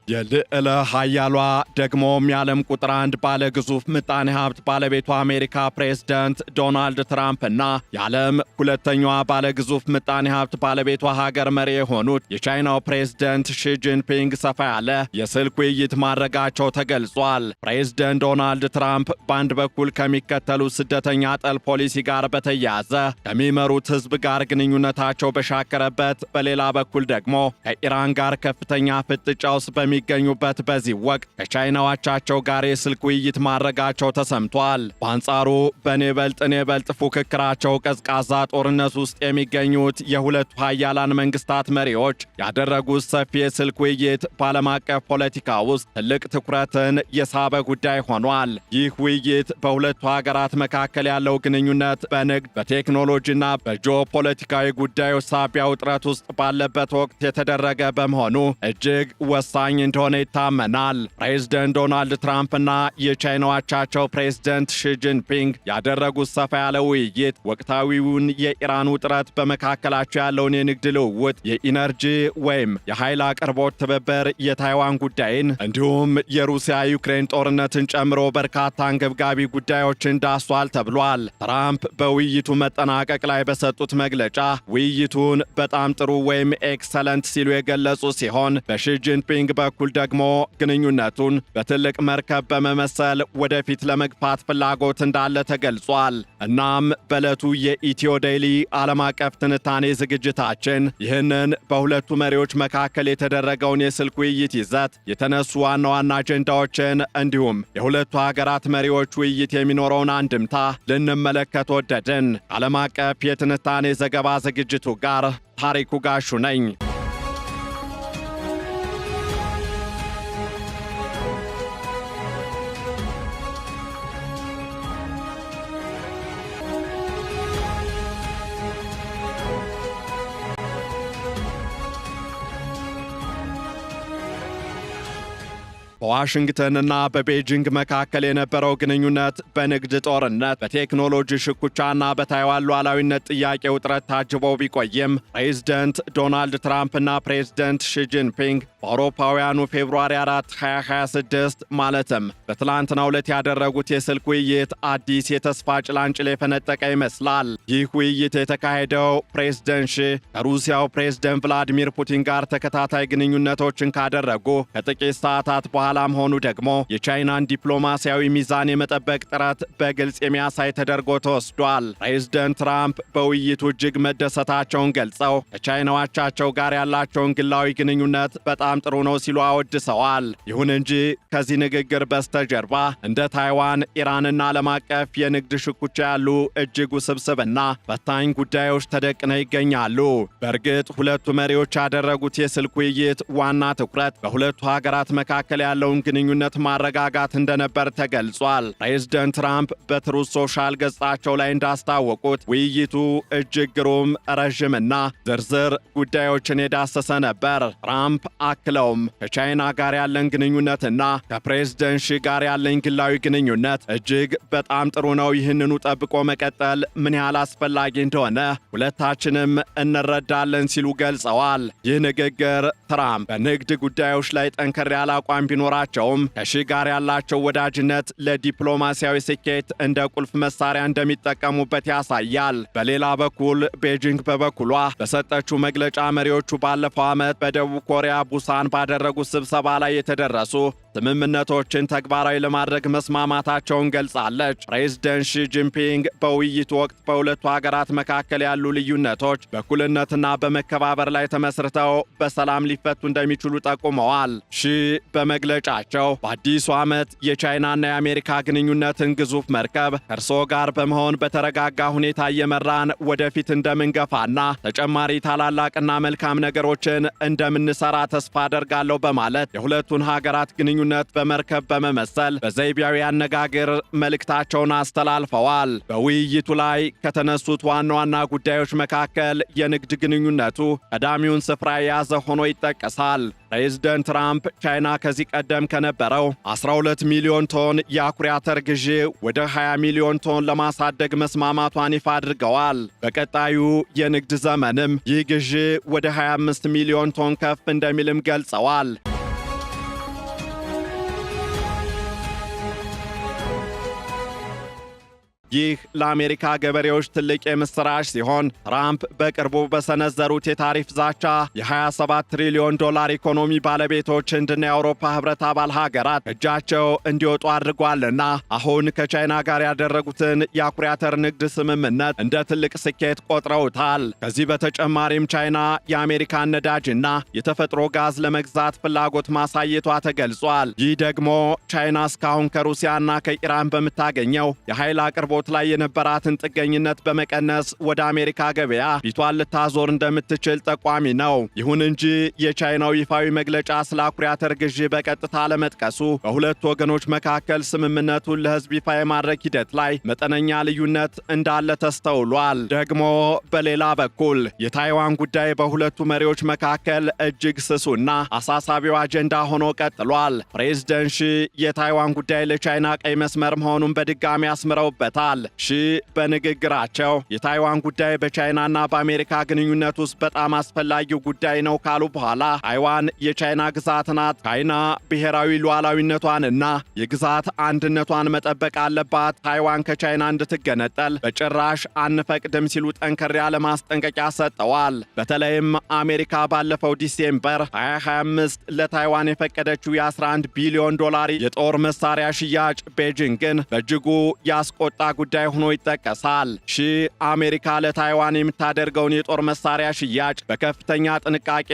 የልዕለ ኃያሏ ደግሞም የዓለም ቁጥር 1 ባለ ግዙፍ ምጣኔ ሀብት ባለቤቱ አሜሪካ ፕሬዝዳንት ዶናልድ ትራምፕ እና የዓለም ሁለተኛዋ ባለ ግዙፍ ምጣኔ ሀብት ባለቤቷ ሀገር መሪ የሆኑት የቻይናው ፕሬዝዳንት ሺ ጂንፒንግ ሰፋ ያለ የስልክ ውይይት ማድረጋቸው ተገልጿል። ፕሬዝዳንት ዶናልድ ትራምፕ በአንድ በኩል ከሚከተሉት ስደተኛ ጠል ፖሊሲ ጋር በተያያዘ ከሚመሩት ሕዝብ ጋር ግንኙነታቸው በሻከረበት፣ በሌላ በኩል ደግሞ ከኢራን ጋር ከፍተኛ ፍጥጫ ውስጥ በሚገኙበት በዚህ ወቅት ከቻይናዎቻቸው ጋር የስልክ ውይይት ማድረጋቸው ተሰምቷል። በአንጻሩ በኔ በልጥ ፉክክራቸው ቀዝቃዛ ጦርነት ውስጥ የሚገኙት የሁለቱ ሀያላን መንግስታት መሪዎች ያደረጉት ሰፊ የስልክ ውይይት በዓለም አቀፍ ፖለቲካ ውስጥ ትልቅ ትኩረትን የሳበ ጉዳይ ሆኗል። ይህ ውይይት በሁለቱ ሀገራት መካከል ያለው ግንኙነት በንግድ በቴክኖሎጂና በጂኦፖለቲካዊ ጉዳዮች ሳቢያ ውጥረት ውስጥ ባለበት ወቅት የተደረገ በመሆኑ እጅግ ወሳኝ እንደሆነ ይታመናል። ፕሬዝዳንት ዶናልድ ትራምፕና የቻይናዎቻቸው ፕሬዝዳንት ሺ ጂንፒንግ ያደረጉት ሰፋ ያለ ውይይት ወቅታዊውን የኢራን ውጥረት፣ በመካከላቸው ያለውን የንግድ ልውውጥ፣ የኢነርጂ ወይም የኃይል አቅርቦት ትብብር፣ የታይዋን ጉዳይን እንዲሁም የሩሲያ ዩክሬን ጦርነትን ጨምሮ በርካታ አንገብጋቢ ጉዳዮችን ዳሷል ተብሏል። ትራምፕ በውይይቱ መጠናቀቅ ላይ በሰጡት መግለጫ ውይይቱን በጣም ጥሩ ወይም ኤክሰለንት ሲሉ የገለጹ ሲሆን በሺ ጂንፒንግ በኩል ደግሞ ግንኙነቱን በትልቅ መርከብ በመመሰል ወደፊት ለመግፋት ፍላጎት እንዳለ ተገልጿል። እናም በዕለቱ የኢትዮ ዴይሊ ዓለም አቀፍ ትንታኔ ዝግጅታችን ይህንን በሁለቱ መሪዎች መካከል የተደረገውን የስልክ ውይይት ይዘት፣ የተነሱ ዋና ዋና አጀንዳዎችን እንዲሁም የሁለቱ ሀገራት መሪዎች ውይይት የሚኖረውን አንድምታ ልንመለከት ወደድን። ዓለም አቀፍ የትንታኔ ዘገባ ዝግጅቱ ጋር ታሪኩ ጋሹ ነኝ። በዋሽንግተንና በቤጂንግ መካከል የነበረው ግንኙነት በንግድ ጦርነት፣ በቴክኖሎጂ ሽኩቻና በታይዋን ሉዓላዊነት ጥያቄ ውጥረት ታጅበው ቢቆይም ፕሬዝዳንት ዶናልድ ትራምፕና ፕሬዝዳንት ሺ ጂንፒንግ በአውሮፓውያኑ ፌብሩዋሪ 4 2026 ማለትም በትላንትናው ዕለት ያደረጉት የስልክ ውይይት አዲስ የተስፋ ጭላንጭል የፈነጠቀ ይመስላል። ይህ ውይይት የተካሄደው ፕሬዝዳንት ሺ ከሩሲያው ፕሬዝዳንት ቭላዲሚር ፑቲን ጋር ተከታታይ ግንኙነቶችን ካደረጉ ከጥቂት ሰዓታት በኋላ ሆኑ ደግሞ የቻይናን ዲፕሎማሲያዊ ሚዛን የመጠበቅ ጥረት በግልጽ የሚያሳይ ተደርጎ ተወስዷል። ፕሬዝዳንት ትራምፕ በውይይቱ እጅግ መደሰታቸውን ገልጸው ከቻይናዎቻቸው ጋር ያላቸውን ግላዊ ግንኙነት በጣም ጥሩ ነው ሲሉ አወድሰዋል። ይሁን እንጂ ከዚህ ንግግር በስተጀርባ እንደ ታይዋን፣ ኢራንና ዓለም አቀፍ የንግድ ሽኩቻ ያሉ እጅግ ውስብስብና ፈታኝ ጉዳዮች ተደቅነው ይገኛሉ። በእርግጥ ሁለቱ መሪዎች ያደረጉት የስልክ ውይይት ዋና ትኩረት በሁለቱ ሀገራት መካከል ያለውን ግንኙነት ማረጋጋት እንደነበር ተገልጿል። ፕሬዝዳንት ትራምፕ በትሩዝ ሶሻል ገጻቸው ላይ እንዳስታወቁት ውይይቱ እጅግ ግሩም፣ ረዥምና ዝርዝር ጉዳዮችን የዳሰሰ ነበር። ትራምፕ አክለውም ከቻይና ጋር ያለን ግንኙነትና ከፕሬዝዳንት ሺ ጋር ያለኝ ግላዊ ግንኙነት እጅግ በጣም ጥሩ ነው። ይህንኑ ጠብቆ መቀጠል ምን ያህል አስፈላጊ እንደሆነ ሁለታችንም እንረዳለን ሲሉ ገልጸዋል። ይህ ንግግር ትራምፕ በንግድ ጉዳዮች ላይ ጠንከር ያለ አቋም ቢኖራቸውም ከሺ ጋር ያላቸው ወዳጅነት ለዲፕሎማሲያዊ ስኬት እንደ ቁልፍ መሳሪያ እንደሚጠቀሙበት ያሳያል። በሌላ በኩል ቤጂንግ በበኩሏ በሰጠችው መግለጫ መሪዎቹ ባለፈው ዓመት በደቡብ ኮሪያ ቡሳን ባደረጉት ስብሰባ ላይ የተደረሱ ስምምነቶችን ተግባራዊ ለማድረግ መስማማታቸውን ገልጻለች። ፕሬዝዳንት ሺ ጂንፒንግ በውይይቱ ወቅት በሁለቱ ሀገራት መካከል ያሉ ልዩነቶች በእኩልነትና በመከባበር ላይ ተመስርተው በሰላም ሊፈቱ እንደሚችሉ ጠቁመዋል። ሺ በመግለጫቸው በአዲሱ ዓመት የቻይናና የአሜሪካ ግንኙነትን ግዙፍ መርከብ ከእርስዎ ጋር በመሆን በተረጋጋ ሁኔታ እየመራን ወደፊት እንደምንገፋና ተጨማሪ ታላላቅና መልካም ነገሮችን እንደምንሰራ ተስፋ አደርጋለሁ በማለት የሁለቱን ሀገራት ግንኙነት በመርከብ በመመሰል በዘይቢያዊ አነጋገር መልእክታቸውን አስተላልፈዋል። በውይይቱ ላይ ከተነሱት ዋና ዋና ጉዳዮች መካከል የንግድ ግንኙነቱ ቀዳሚውን ስፍራ የያዘ ሆኖ ይጠቀሳል። ፕሬዝዳንት ትራምፕ ቻይና ከዚህ ቀደም ከነበረው 12 ሚሊዮን ቶን የአኩሪ አተር ግዢ ወደ 20 ሚሊዮን ቶን ለማሳደግ መስማማቷን ይፋ አድርገዋል። በቀጣዩ የንግድ ዘመንም ይህ ግዢ ወደ 25 ሚሊዮን ቶን ከፍ እንደሚልም ገልጸዋል። ይህ ለአሜሪካ ገበሬዎች ትልቅ የምስራች ሲሆን ትራምፕ በቅርቡ በሰነዘሩት የታሪፍ ዛቻ የ27 ትሪሊዮን ዶላር ኢኮኖሚ ባለቤቶች ህንድና የአውሮፓ ህብረት አባል ሀገራት እጃቸው እንዲወጡ አድርጓልና አሁን ከቻይና ጋር ያደረጉትን የአኩሪ አተር ንግድ ስምምነት እንደ ትልቅ ስኬት ቆጥረውታል። ከዚህ በተጨማሪም ቻይና የአሜሪካን ነዳጅና የተፈጥሮ ጋዝ ለመግዛት ፍላጎት ማሳየቷ ተገልጿል። ይህ ደግሞ ቻይና እስካሁን ከሩሲያና ከኢራን በምታገኘው የኃይል አቅርቦት ላይ የነበራትን ጥገኝነት በመቀነስ ወደ አሜሪካ ገበያ ፊቷን ልታዞር እንደምትችል ጠቋሚ ነው። ይሁን እንጂ የቻይናው ይፋዊ መግለጫ ስለ አኩሪ አተር ግዢ በቀጥታ ለመጥቀሱ በሁለቱ ወገኖች መካከል ስምምነቱን ለህዝብ ይፋ የማድረግ ሂደት ላይ መጠነኛ ልዩነት እንዳለ ተስተውሏል። ደግሞ በሌላ በኩል የታይዋን ጉዳይ በሁለቱ መሪዎች መካከል እጅግ ስሱና አሳሳቢው አጀንዳ ሆኖ ቀጥሏል። ፕሬዝደንት ሺ የታይዋን ጉዳይ ለቻይና ቀይ መስመር መሆኑን በድጋሚ አስምረውበታል። ሺ በንግግራቸው የታይዋን ጉዳይ በቻይናና በአሜሪካ ግንኙነት ውስጥ በጣም አስፈላጊው ጉዳይ ነው ካሉ በኋላ ታይዋን የቻይና ግዛት ናት፣ ቻይና ብሔራዊ ሉዓላዊነቷንና የግዛት አንድነቷን መጠበቅ አለባት፣ ታይዋን ከቻይና እንድትገነጠል በጭራሽ አንፈቅድም ሲሉ ጠንከር ያለ ማስጠንቀቂያ ሰጠዋል። በተለይም አሜሪካ ባለፈው ዲሴምበር 2025 ለታይዋን የፈቀደችው የ11 ቢሊዮን ዶላር የጦር መሳሪያ ሽያጭ ቤጂንግን በእጅጉ ያስቆጣ ጉዳይ ሆኖ ይጠቀሳል። ሺ አሜሪካ ለታይዋን የምታደርገውን የጦር መሳሪያ ሽያጭ በከፍተኛ ጥንቃቄ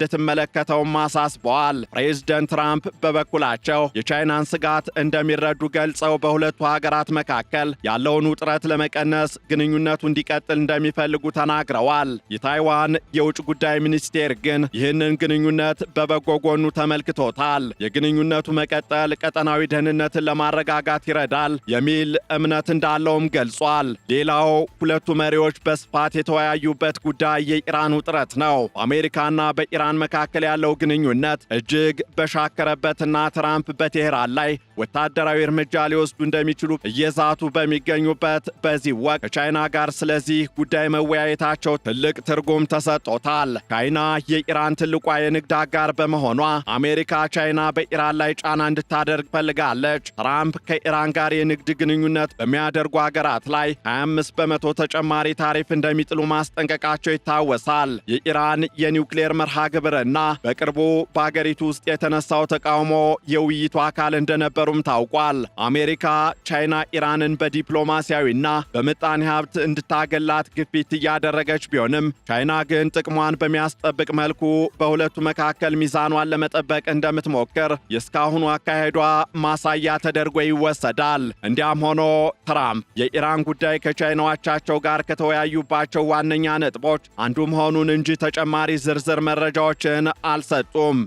እንድትመለከተውም አሳስበዋል። ፕሬዝደንት ትራምፕ በበኩላቸው የቻይናን ስጋት እንደሚረዱ ገልጸው በሁለቱ ሀገራት መካከል ያለውን ውጥረት ለመቀነስ ግንኙነቱ እንዲቀጥል እንደሚፈልጉ ተናግረዋል። የታይዋን የውጭ ጉዳይ ሚኒስቴር ግን ይህንን ግንኙነት በበጎ ጎኑ ተመልክቶታል። የግንኙነቱ መቀጠል ቀጠናዊ ደህንነትን ለማረጋጋት ይረዳል የሚል እምነት እንዳለውም ገልጿል። ሌላው ሁለቱ መሪዎች በስፋት የተወያዩበት ጉዳይ የኢራን ውጥረት ነው። በአሜሪካና በኢራን መካከል ያለው ግንኙነት እጅግ በሻከረበትና ትራምፕ በቴህራን ላይ ወታደራዊ እርምጃ ሊወስዱ እንደሚችሉ እየዛቱ በሚገኙበት በዚህ ወቅት ከቻይና ጋር ስለዚህ ጉዳይ መወያየታቸው ትልቅ ትርጉም ተሰጥቶታል። ቻይና የኢራን ትልቋ የንግድ አጋር በመሆኗ አሜሪካ ቻይና በኢራን ላይ ጫና እንድታደርግ ፈልጋለች። ትራምፕ ከኢራን ጋር የንግድ ግንኙነት በሚያደርጉ ሀገራት ላይ 25 በመቶ ተጨማሪ ታሪፍ እንደሚጥሉ ማስጠንቀቃቸው ይታወሳል። የኢራን የኒውክሌር መርሃ ግብርና በቅርቡ በአገሪቱ ውስጥ የተነሳው ተቃውሞ የውይይቱ አካል እንደነበሩም ታውቋል። አሜሪካ ቻይና ኢራንን በዲፕሎማሲያዊና በምጣኔ ሀብት እንድታገላት ግፊት እያደረገች ቢሆንም ቻይና ግን ጥቅሟን በሚያስጠብቅ መልኩ በሁለቱ መካከል ሚዛኗን ለመጠበቅ እንደምትሞክር የእስካሁኑ አካሄዷ ማሳያ ተደርጎ ይወሰዳል። እንዲያም ሆኖ ትራምፕ የኢራን ጉዳይ ከቻይናዎቻቸው ጋር ከተወያዩባቸው ዋነኛ ነጥቦች አንዱ መሆኑን እንጂ ተጨማሪ ዝርዝር መረጃዎችን አልሰጡም።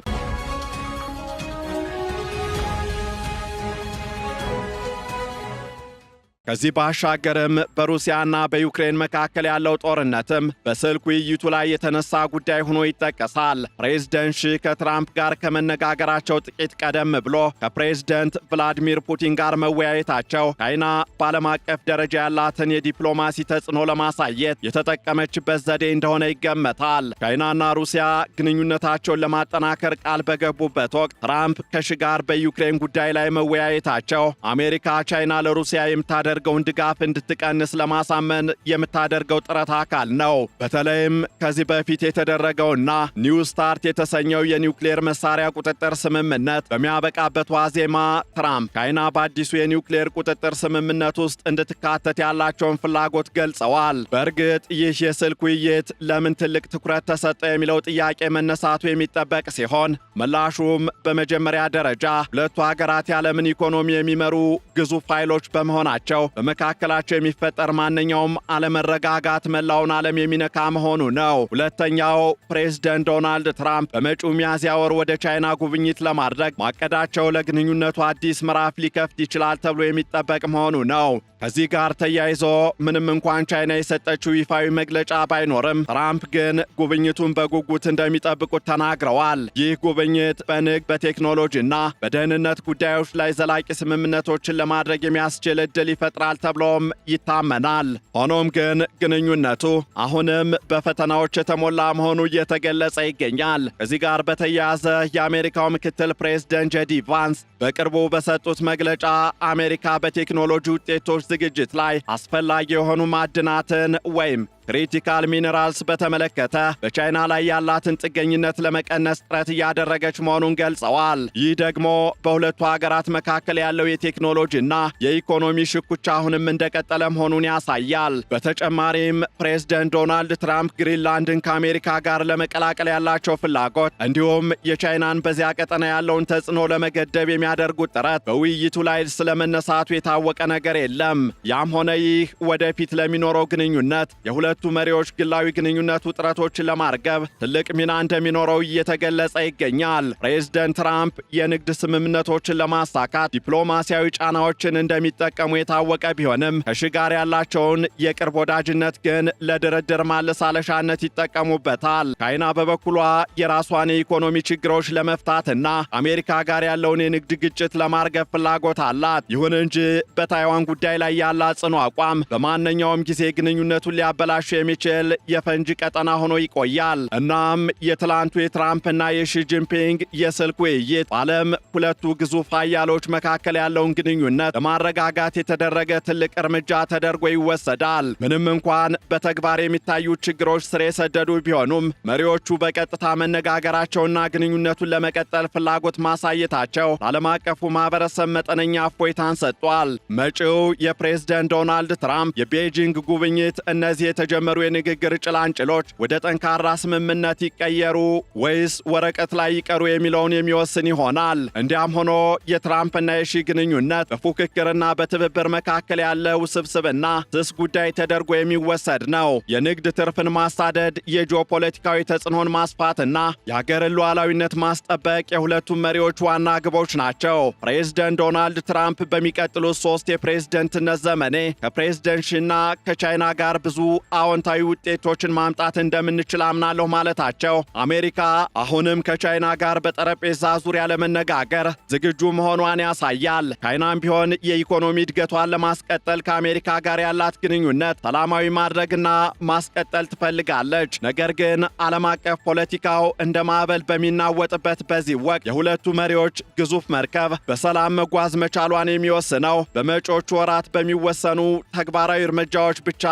ከዚህ ባሻገርም በሩሲያና በዩክሬን መካከል ያለው ጦርነትም በስልክ ውይይቱ ላይ የተነሳ ጉዳይ ሆኖ ይጠቀሳል። ፕሬዝደንት ሺ ከትራምፕ ጋር ከመነጋገራቸው ጥቂት ቀደም ብሎ ከፕሬዝደንት ቭላዲሚር ፑቲን ጋር መወያየታቸው ቻይና በዓለም አቀፍ ደረጃ ያላትን የዲፕሎማሲ ተጽዕኖ ለማሳየት የተጠቀመችበት ዘዴ እንደሆነ ይገመታል። ቻይናና ሩሲያ ግንኙነታቸውን ለማጠናከር ቃል በገቡበት ወቅት ትራምፕ ከሺ ጋር በዩክሬን ጉዳይ ላይ መወያየታቸው አሜሪካ ቻይና ለሩሲያ የምታደርገውን ድጋፍ እንድትቀንስ ለማሳመን የምታደርገው ጥረት አካል ነው። በተለይም ከዚህ በፊት የተደረገውና ኒው ስታርት የተሰኘው የኒውክሌር መሳሪያ ቁጥጥር ስምምነት በሚያበቃበት ዋዜማ ትራምፕ ቻይና በአዲሱ የኒውክሌር ቁጥጥር ስምምነት ውስጥ እንድትካተት ያላቸውን ፍላጎት ገልጸዋል። በእርግጥ ይህ የስልክ ውይይት ለምን ትልቅ ትኩረት ተሰጠ የሚለው ጥያቄ መነሳቱ የሚጠበቅ ሲሆን ምላሹም በመጀመሪያ ደረጃ ሁለቱ ሀገራት የዓለምን ኢኮኖሚ የሚመሩ ግዙፍ ኃይሎች በመሆናቸው በመካከላቸው የሚፈጠር ማንኛውም አለመረጋጋት መላውን ዓለም የሚነካ መሆኑ ነው። ሁለተኛው ፕሬዝደንት ዶናልድ ትራምፕ በመጪው ሚያዝያ ወር ወደ ቻይና ጉብኝት ለማድረግ ማቀዳቸው ለግንኙነቱ አዲስ ምዕራፍ ሊከፍት ይችላል ተብሎ የሚጠበቅ መሆኑ ነው። ከዚህ ጋር ተያይዞ ምንም እንኳን ቻይና የሰጠችው ይፋዊ መግለጫ ባይኖርም ትራምፕ ግን ጉብኝቱን በጉጉት እንደሚጠብቁት ተናግረዋል። ይህ ጉብኝት በንግድ፣ በቴክኖሎጂና በደህንነት ጉዳዮች ላይ ዘላቂ ስምምነቶችን ለማድረግ የሚያስችል ዕድል ይፈጥራል ይፈጥራል ተብሎም ይታመናል። ሆኖም ግን ግንኙነቱ አሁንም በፈተናዎች የተሞላ መሆኑ እየተገለጸ ይገኛል። ከዚህ ጋር በተያያዘ የአሜሪካው ምክትል ፕሬዝደንት ጄዲ ቫንስ በቅርቡ በሰጡት መግለጫ አሜሪካ በቴክኖሎጂ ውጤቶች ዝግጅት ላይ አስፈላጊ የሆኑ ማዕድናትን ወይም ክሪቲካል ሚነራልስ በተመለከተ በቻይና ላይ ያላትን ጥገኝነት ለመቀነስ ጥረት እያደረገች መሆኑን ገልጸዋል። ይህ ደግሞ በሁለቱ ሀገራት መካከል ያለው የቴክኖሎጂና የኢኮኖሚ ሽኩቻ አሁንም እንደቀጠለ መሆኑን ያሳያል። በተጨማሪም ፕሬዝደንት ዶናልድ ትራምፕ ግሪንላንድን ከአሜሪካ ጋር ለመቀላቀል ያላቸው ፍላጎት እንዲሁም የቻይናን በዚያ ቀጠና ያለውን ተጽዕኖ ለመገደብ የሚያደርጉት ጥረት በውይይቱ ላይ ስለመነሳቱ የታወቀ ነገር የለም። ያም ሆነ ይህ ወደፊት ለሚኖረው ግንኙነት የሁለቱ መሪዎች ግላዊ ግንኙነት ውጥረቶችን ለማርገብ ትልቅ ሚና እንደሚኖረው እየተገለጸ ይገኛል። ፕሬዝደንት ትራምፕ የንግድ ስምምነቶችን ለማሳካት ዲፕሎማሲያዊ ጫናዎችን እንደሚጠቀሙ የታወቀ ቢሆንም ከሺ ጋር ያላቸውን የቅርብ ወዳጅነት ግን ለድርድር ማለሳለሻነት ይጠቀሙበታል። ቻይና በበኩሏ የራሷን የኢኮኖሚ ችግሮች ለመፍታትና አሜሪካ ጋር ያለውን የንግድ ግጭት ለማርገብ ፍላጎት አላት። ይሁን እንጂ በታይዋን ጉዳይ ላይ ያላት ጽኑ አቋም በማንኛውም ጊዜ ግንኙነቱን ሊያበላሽ የሚችል የፈንጂ ቀጠና ሆኖ ይቆያል። እናም የትላንቱ የትራምፕና የሺ ጂንፒንግ የስልክ ውይይት በዓለም ሁለቱ ግዙፍ ኃያሎች መካከል ያለውን ግንኙነት ለማረጋጋት የተደረገ ትልቅ እርምጃ ተደርጎ ይወሰዳል። ምንም እንኳን በተግባር የሚታዩት ችግሮች ስር የሰደዱ ቢሆኑም መሪዎቹ በቀጥታ መነጋገራቸውና ግንኙነቱን ለመቀጠል ፍላጎት ማሳየታቸው ለዓለም አቀፉ ማህበረሰብ መጠነኛ እፎይታን ሰጥቷል። መጪው የፕሬዝደንት ዶናልድ ትራምፕ የቤጂንግ ጉብኝት እነዚህ የተጀመሩ የንግግር ጭላንጭሎች ወደ ጠንካራ ስምምነት ይቀየሩ ወይስ ወረቀት ላይ ይቀሩ የሚለውን የሚወስን ይሆናል። እንዲያም ሆኖ የትራምፕና የሺ ግንኙነት በፉክክርና በትብብር መካከል ያለ ውስብስብና ስስ ጉዳይ ተደርጎ የሚወሰድ ነው። የንግድ ትርፍን ማሳደድ፣ የጂኦፖለቲካዊ ተጽዕኖን ማስፋትና የአገርን ሉዓላዊነት ማስጠበቅ የሁለቱም መሪዎች ዋና ግቦች ናቸው። ፕሬዝደንት ዶናልድ ትራምፕ በሚቀጥሉት 3 የፕሬዝደንትነት ዘመኔ ከፕሬዝደንት ሺና ከቻይና ጋር ብዙ አዎንታዊ ውጤቶችን ማምጣት እንደምንችል አምናለሁ ማለታቸው አሜሪካ አሁንም ከቻይና ጋር በጠረጴዛ ዙሪያ ለመነጋገር ዝግጁ መሆኗን ያሳያል። ቻይናም ቢሆን የኢኮኖሚ እድገቷን ለማስቀጠል ከአሜሪካ ጋር ያላት ግንኙነት ሰላማዊ ማድረግና ማስቀጠል ትፈልጋለች። ነገር ግን ዓለም አቀፍ ፖለቲካው እንደ ማዕበል በሚናወጥበት በዚህ ወቅት የሁለቱ መሪዎች ግዙፍ መርከብ በሰላም መጓዝ መቻሏን የሚወስነው በመጪዎቹ ወራት በሚወሰኑ ተግባራዊ እርምጃዎች ብቻ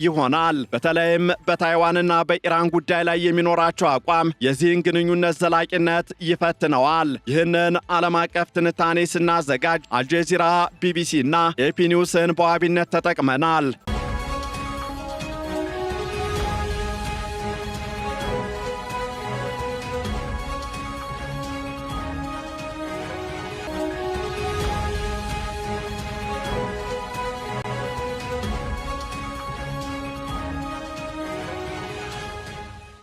ይሆናል። በተለይም በታይዋንና በኢራን ጉዳይ ላይ የሚኖራቸው አቋም የዚህን ግንኙነት ዘላቂነት ይፈትነዋል። ይህንን ዓለም አቀፍ ትንታኔ ስናዘጋጅ አልጀዚራ፣ ቢቢሲ እና ኤፒ ኒውስን በዋቢነት ተጠቅመናል።